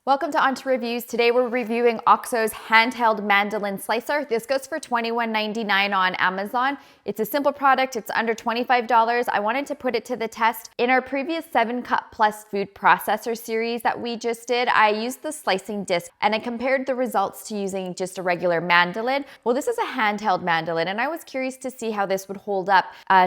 Welcome to OnToReviews. Today we're reviewing OXO's handheld mandolin slicer. This goes for $21.99 on Amazon. It's a simple product. It's under $25. I wanted to put it to the test. In our previous 7-Cut Plus food processor series that we just did, I used the slicing disc and I compared the results to using just a regular mandolin. Well, this is a handheld mandolin and I was curious to see how this would hold up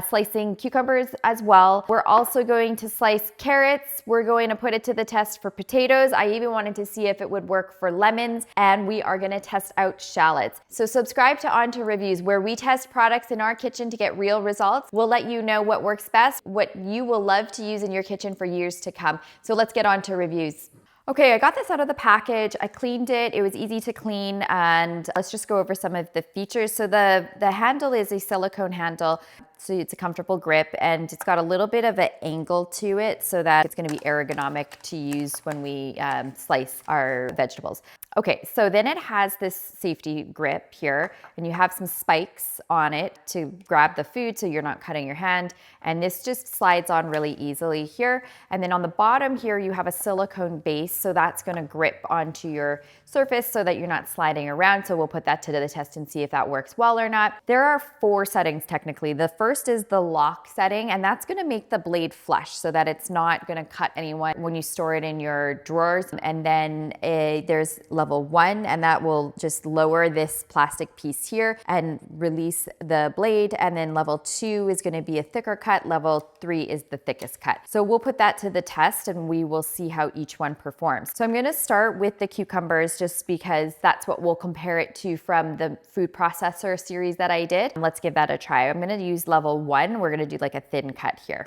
slicing cucumbers as well. We're also going to slice carrots. We're going to put it to the test for potatoes. I even wanted to see if it would work for lemons, and we are going to test out shallots. So subscribe to OnToReviews, where we test products in our kitchen to get real results. We'll let you know what works best, what you will love to use in your kitchen for years to come. So let's get on to reviews. Okay, I got this out of the package. I cleaned it. It was easy to clean, and let's just go over some of the features. So the handle is a silicone handle, so it's a comfortable grip, and it's got a little bit of an angle to it so that it's going to be ergonomic to use when we slice our vegetables. Okay, so then it has this safety grip here, and you have some spikes on it to grab the food so you're not cutting your hand, and this just slides on really easily here. And then on the bottom here you have a silicone base, so that's going to grip onto your surface so that you're not sliding around. So we'll put that to the test and see if that works well or not. There are 4 settings technically. The first is the lock setting, and that's going to make the blade flush so that it's not going to cut anyone when you store it in your drawers. And then there's level 1, and that will just lower this plastic piece here and release the blade. And then level 2 is going to be a thicker cut. Level 3 is the thickest cut. So we'll put that to the test and we will see how each one performs. So I'm going to start with the cucumbers just because that's what we'll compare it to from the food processor series that I did. Let's give that a try. I'm going to use level 1. We're going to do like a thin cut here.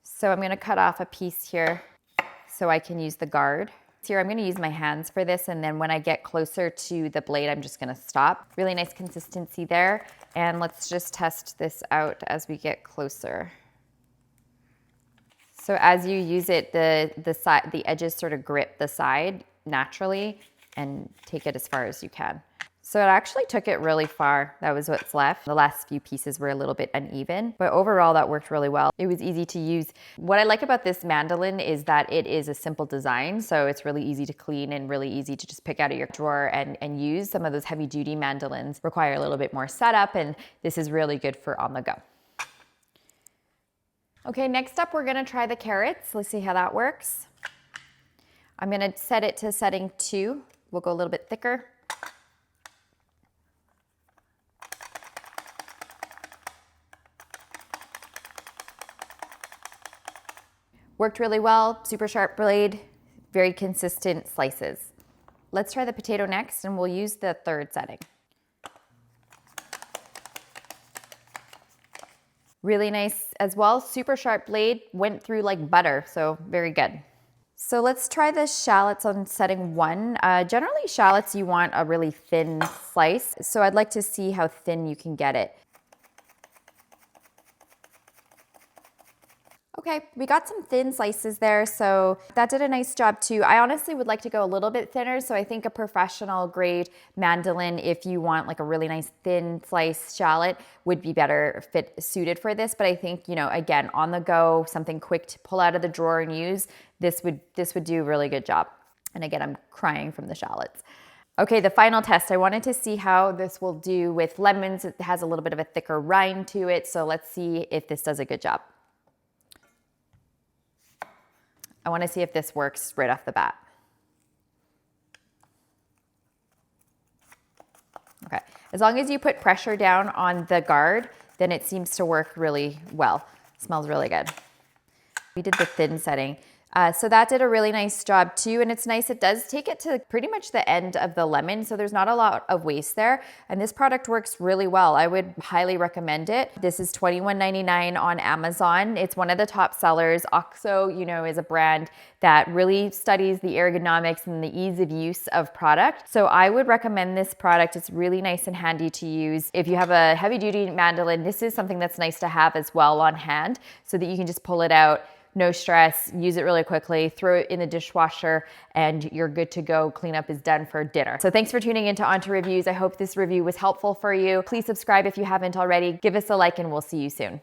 So I'm going to cut off a piece here so I can use the guard. Here I'm going to use my hands for this, and then when I get closer to the blade I'm just going to stop. Really nice consistency there, and let's just test this out as we get closer. So as you use it, the edges sort of grip the side naturally and take it as far as you can. So it actually took it really far. That was what's left. The last few pieces were a little bit uneven, but overall that worked really well. It was easy to use. What I like about this mandolin is that it is a simple design, so it's really easy to clean and really easy to just pick out of your drawer and use. Some of those heavy duty mandolins require a little bit more setup, and this is really good for on the go. Okay, next up we're gonna try the carrots. Let's see how that works. I'm gonna set it to setting 2. We'll go a little bit thicker. Worked really well, super sharp blade, very consistent slices. Let's try the potato next, and we'll use the 3rd setting. Really nice as well, super sharp blade, went through like butter, so very good. So let's try the shallots on setting 1. Generally shallots you want a really thin slice, so I'd like to see how thin you can get it. Okay, we got some thin slices there, so that did a nice job too. I honestly would like to go a little bit thinner, so I think a professional grade mandolin, if you want like a really nice thin slice shallot, would be better suited for this. But I think, you know, again, on the go, something quick to pull out of the drawer and use, this would do a really good job. And again, I'm crying from the shallots. Okay, the final test. I wanted to see how this will do with lemons. It has a little bit of a thicker rind to it, so let's see if this does a good job. I want to see if this works right off the bat. Okay, as long as you put pressure down on the guard, then it seems to work really well. It smells really good. We did the thin setting. So that did a really nice job too, and it's nice, it does take it to pretty much the end of the lemon, so there's not a lot of waste there, and this product works really well. I would highly recommend it. This is $21.99 on Amazon. It's one of the top sellers. OXO, you know, is a brand that really studies the ergonomics and the ease of use of product, so I would recommend this product. It's really nice and handy to use. If you have a heavy duty mandolin, this is something that's nice to have as well on hand so that you can just pull it out, no stress, use it really quickly, throw it in the dishwasher, and you're good to go. Cleanup is done for dinner. So thanks for tuning into OnToReviews. I hope this review was helpful for you. Please subscribe if you haven't already. Give us a like, and we'll see you soon.